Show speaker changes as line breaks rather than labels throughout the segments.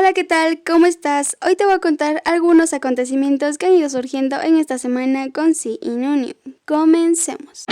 Hola, ¿qué tal? ¿Cómo estás? Hoy te voy a contar algunos acontecimientos que han ido surgiendo en esta semana con Sí y Nunu. Comencemos.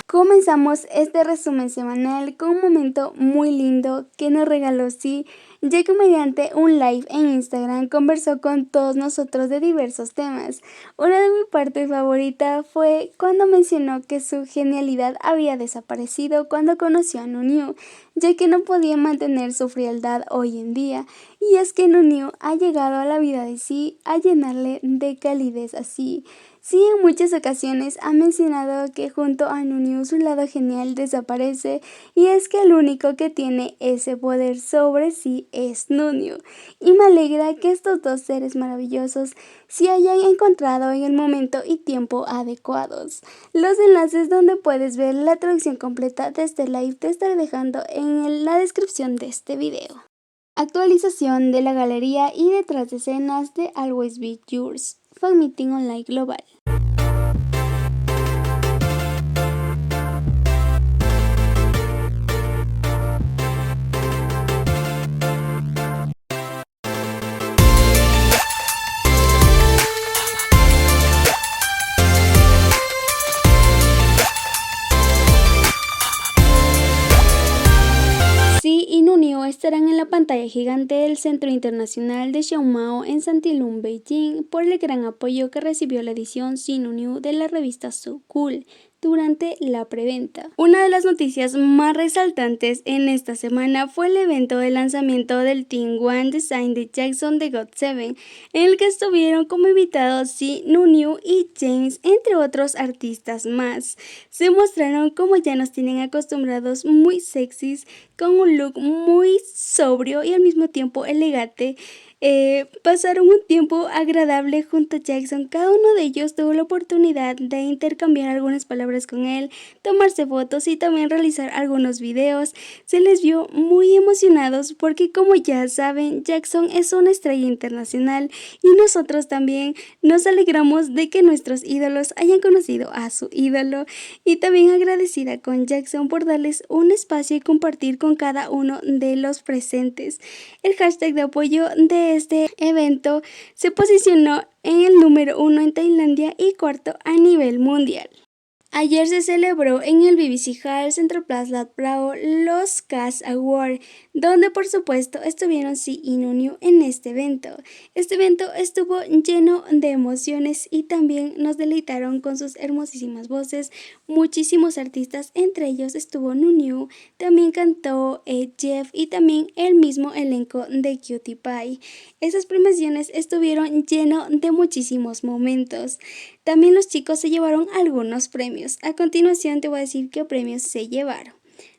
Comenzamos este resumen semanal con un momento muy lindo que nos regaló Sí, ya que mediante un live en Instagram conversó con todos nosotros de diversos temas. Una de mi parte favorita fue cuando mencionó que su genialidad había desaparecido cuando conoció a Nunu, ya que no podía mantener su frialdad hoy en día. Y es que Nunu ha llegado a la vida de Sí a llenarle de calidez así. Sí, en muchas ocasiones ha mencionado que junto a Nunu su lado genial desaparece y es que el único que tiene ese poder sobre sí es Nunu. Y me alegra que estos dos seres maravillosos se hayan encontrado en el momento y tiempo adecuados. Los enlaces donde puedes ver la traducción completa de este live te estaré dejando en la descripción de este video. Actualización de la galería y detrás de escenas de Always Be Yours, Fan Meeting Online Global. Sí y Nunu estarán en la pantalla gigante del Centro Internacional de Xiaomao en Santilun, Beijing, por el gran apoyo que recibió la edición Sí Nunu de la revista So Cool durante la preventa. Una de las noticias más resaltantes en esta semana fue el evento de lanzamiento del Team One Design de Jackson de GOT7, en el que estuvieron como invitados Sí, Nunu y James, entre otros artistas más. Se mostraron como ya nos tienen acostumbrados, muy sexys, con un look muy sobrio y al mismo tiempo elegante. Pasaron un tiempo agradable junto a Jackson. Cada uno de ellos tuvo la oportunidad de intercambiar algunas palabras con él, tomarse fotos y también realizar algunos videos. Se les vio muy emocionados porque, como ya saben, Jackson es una estrella internacional y nosotros también nos alegramos de que nuestros ídolos hayan conocido a su ídolo, y también agradecida con Jackson por darles un espacio y compartir con cada uno de los presentes. El hashtag de apoyo de este evento se posicionó en el número 1 en Tailandia y cuarto a nivel mundial. Ayer se celebró en el BBC Hall Central Plaza Bravo los Cast Awards, donde por supuesto estuvieron Sí y Nunu en este evento. Este evento estuvo lleno de emociones y también nos deleitaron con sus hermosísimas voces muchísimos artistas, entre ellos estuvo Nunu, también cantó Jeff y también el mismo elenco de Cutie Pie. Esas premiaciones estuvieron lleno de muchísimos momentos. También los chicos se llevaron algunos premios. A continuación te voy a decir qué premios se llevaron.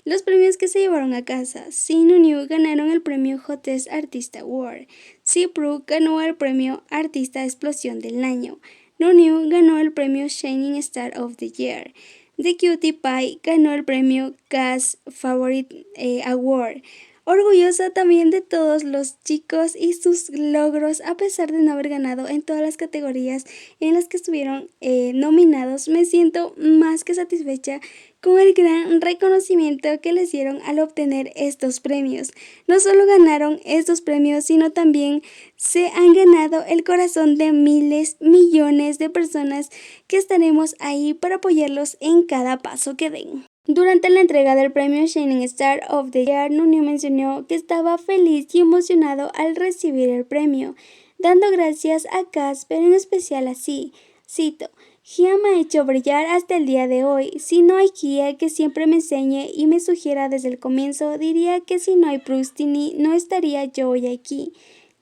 Los premios que se llevaron a casa: Sí y Nunu ganaron el premio Hottest Artist Award. Sí Pro ganó el premio Artista Explosión del Año. Nunu ganó el premio Shining Star of the Year. The Cutie Pie ganó el premio Cast Favorite Award. Orgullosa también de todos los chicos y sus logros, a pesar de no haber ganado en todas las categorías en las que estuvieron nominados. Me siento más que satisfecha con el gran reconocimiento que les dieron al obtener estos premios. No solo ganaron estos premios, sino también se han ganado el corazón de miles, millones de personas que estaremos ahí para apoyarlos en cada paso que den. Durante la entrega del premio Shining Star of the Year, Nunu mencionó que estaba feliz y emocionado al recibir el premio, dando gracias a Cass, pero en especial a Sí. Cito: Gia me ha hecho brillar hasta el día de hoy. Si no hay guía que siempre me enseñe y me sugiera desde el comienzo, diría que si no hay Prustini no estaría yo hoy aquí.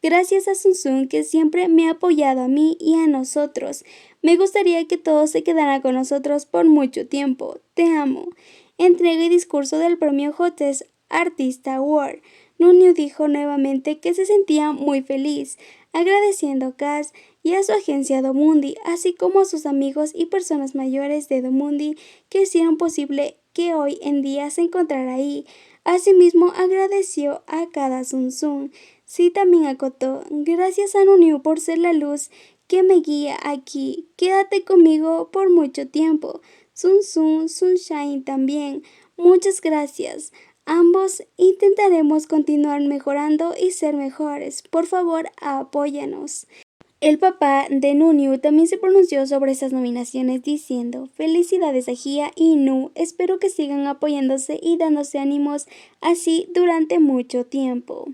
Gracias a Sun Sun, que siempre me ha apoyado a mí y a nosotros. Me gustaría que todos se quedaran con nosotros por mucho tiempo. Te amo. Entrega y discurso del premio Hottest Artist Award. Nunu dijo nuevamente que se sentía muy feliz, agradeciendo a Cass y a su agencia Domundi, así como a sus amigos y personas mayores de Domundi que hicieron posible que hoy en día se encontrara ahí. Asimismo, agradeció a cada Sun Sun. Sí también acotó: gracias a Nunu por ser la luz que me guía aquí. Quédate conmigo por mucho tiempo. Sun Sun, Sunshine también. Muchas gracias. Ambos intentaremos continuar mejorando y ser mejores. Por favor, apóyanos. El papá de Nunyu también se pronunció sobre estas nominaciones diciendo: felicidades a Gia y Nu, espero que sigan apoyándose y dándose ánimos así durante mucho tiempo.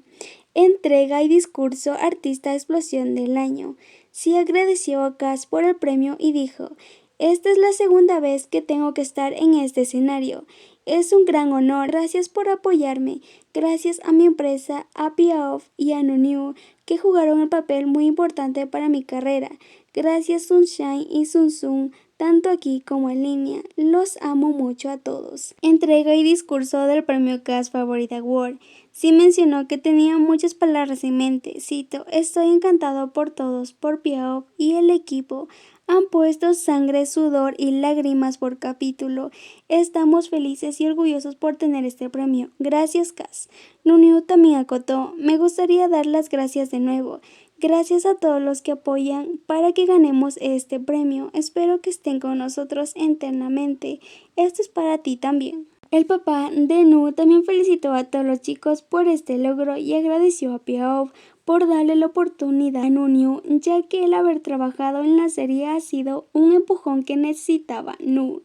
Entrega y discurso Artista Explosión del Año. Sí agradeció a Cass por el premio y dijo: esta es la segunda vez que tengo que estar en este escenario. Es un gran honor. Gracias por apoyarme. Gracias a mi empresa, a P.O.F y a Nunyu, que jugaron un papel muy importante para mi carrera. Gracias Sunshine y Sun, tanto aquí como en línea. Los amo mucho a todos. Entrega y discurso del premio Cass Favorite Award. Sí mencionó que tenía muchas palabras en mente. Cito: estoy encantado por todos, por P.O.F y el equipo. Han puesto sangre, sudor y lágrimas por capítulo. Estamos felices y orgullosos por tener este premio. Gracias, Cass. Nunyu también acotó: me gustaría dar las gracias de nuevo. Gracias a todos los que apoyan para que ganemos este premio. Espero que estén con nosotros eternamente. Esto es para ti también. El papá de Nu también felicitó a todos los chicos por este logro y agradeció a P.O.F por darle la oportunidad a Nunyu, ya que el haber trabajado en la serie ha sido un empujón que necesitaba Nu.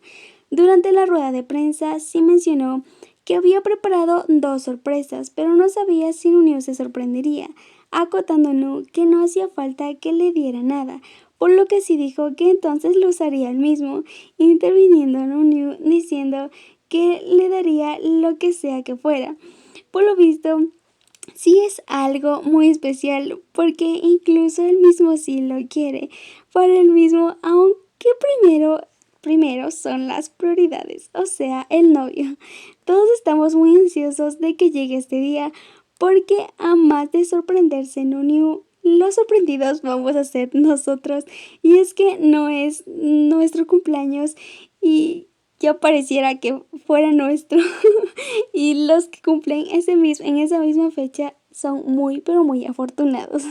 Durante la rueda de prensa sí mencionó que había preparado 2 sorpresas, pero no sabía si Nunyu se sorprendería, acotando Nu que no hacía falta que le diera nada, por lo que sí dijo que entonces lo usaría él mismo, interviniendo a Nunyu diciendo que le daría lo que sea que fuera. Por lo visto, sí es algo muy especial porque incluso él mismo sí lo quiere para él mismo, aunque primero son las prioridades, o sea, el novio. Todos estamos muy ansiosos de que llegue este día porque a más de sorprenderse Nunyu, los sorprendidos vamos a ser nosotros, y es que no es nuestro cumpleaños y ya pareciera que fuera nuestro. Y los que cumplen en esa misma fecha son muy pero muy afortunados.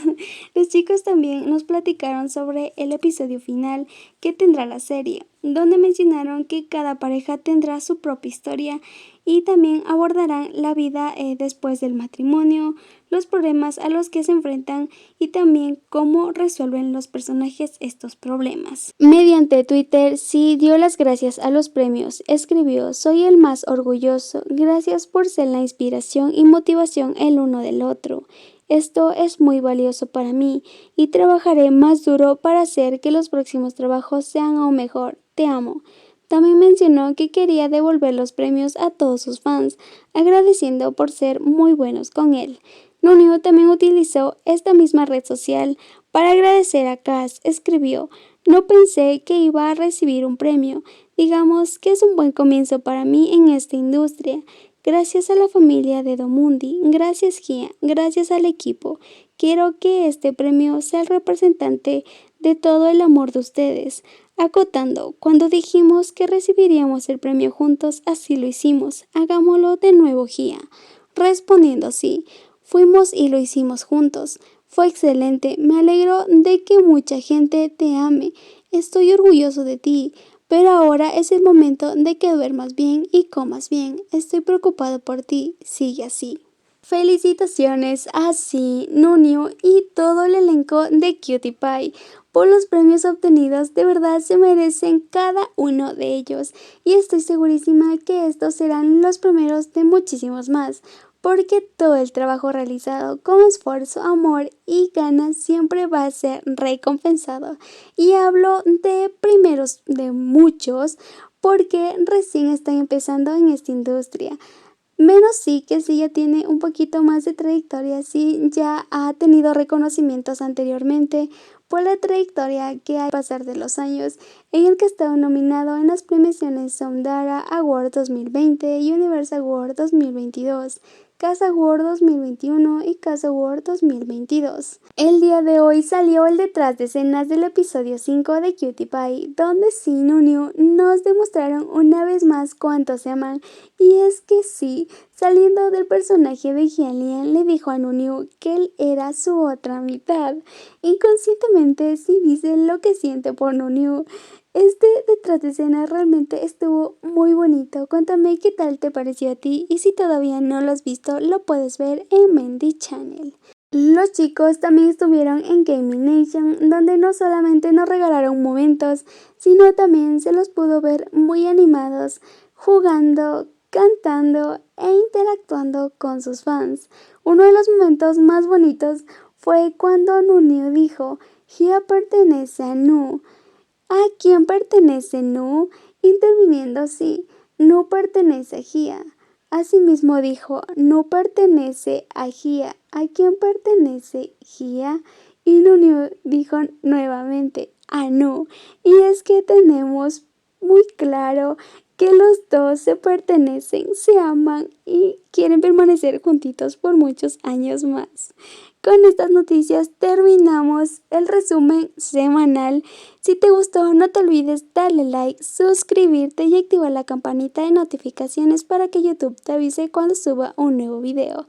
Los chicos también nos platicaron sobre el episodio final que tendrá la serie, donde mencionaron que cada pareja tendrá su propia historia y también abordarán la vida después del matrimonio, los problemas a los que se enfrentan y también cómo resuelven los personajes estos problemas. Mediante Twitter sí dio las gracias a los premios. Escribió: soy el más orgulloso. Gracias por ser la inspiración y motivación el uno del otro. Esto es muy valioso para mí y trabajaré más duro para hacer que los próximos trabajos sean aún mejor. Te amo. También mencionó que quería devolver los premios a todos sus fans, agradeciendo por ser muy buenos con él. Nunyu también utilizó esta misma red social para agradecer a Cass. Escribió: no pensé que iba a recibir un premio. Digamos que es un buen comienzo para mí en esta industria. Gracias a la familia de Domundi, gracias Gia, gracias al equipo. Quiero que este premio sea el representante de todo el amor de ustedes. Acotando: cuando dijimos que recibiríamos el premio juntos, así lo hicimos. Hagámoslo de nuevo, Gia. Respondiendo: sí, fuimos y lo hicimos juntos. Fue excelente. Me alegro de que mucha gente te ame. Estoy orgulloso de ti. Pero ahora es el momento de que duermas bien y comas bien. Estoy preocupado por ti. Sigue así. Felicitaciones a Sí, Nunyu y todo el elenco de Cutie Pie por los premios obtenidos. De verdad se merecen cada uno de ellos y estoy segurísima que estos serán los primeros de muchísimos más, porque todo el trabajo realizado con esfuerzo, amor y ganas siempre va a ser recompensado. Y hablo de primeros de muchos porque recién están empezando en esta industria. Menos sí que sí ya tiene un poquito más de trayectoria, sí ya ha tenido reconocimientos anteriormente por la trayectoria que hay pasar de los años, en el que estaba nominado en las premiaciones Soundara Award 2020 y Universal Award 2022. Casa Award 2021 y Casa Award 2022. El día de hoy salió el detrás de escenas del episodio 5 de Cutie Pie, donde Sí y Nunyu nos demostraron una vez más cuánto se aman. Y es que sí, saliendo del personaje de Hyunlin, le dijo a Nunyu que él era su otra mitad. Inconscientemente sí dice lo que siente por Nunyu. Este detrás de escena realmente estuvo muy bonito. Cuéntame qué tal te pareció a ti y si todavía no lo has visto, lo puedes ver en Mendy Channel. Los chicos también estuvieron en Gaming Nation, donde no solamente nos regalaron momentos, sino también se los pudo ver muy animados, jugando, cantando e interactuando con sus fans. Uno de los momentos más bonitos fue cuando Nunio dijo: Gia pertenece a Nu. ¿A quién pertenece Nu? Interviniendo así, Nu pertenece a Gia. Asimismo dijo: Nu pertenece a Gia. ¿A quién pertenece Gia? Y Nunio dijo nuevamente: a Nu. Y es que tenemos muy claro que los dos se pertenecen, se aman y quieren permanecer juntitos por muchos años más. Con estas noticias terminamos el resumen semanal. Si te gustó, no te olvides darle like, suscribirte y activar la campanita de notificaciones para que YouTube te avise cuando suba un nuevo video.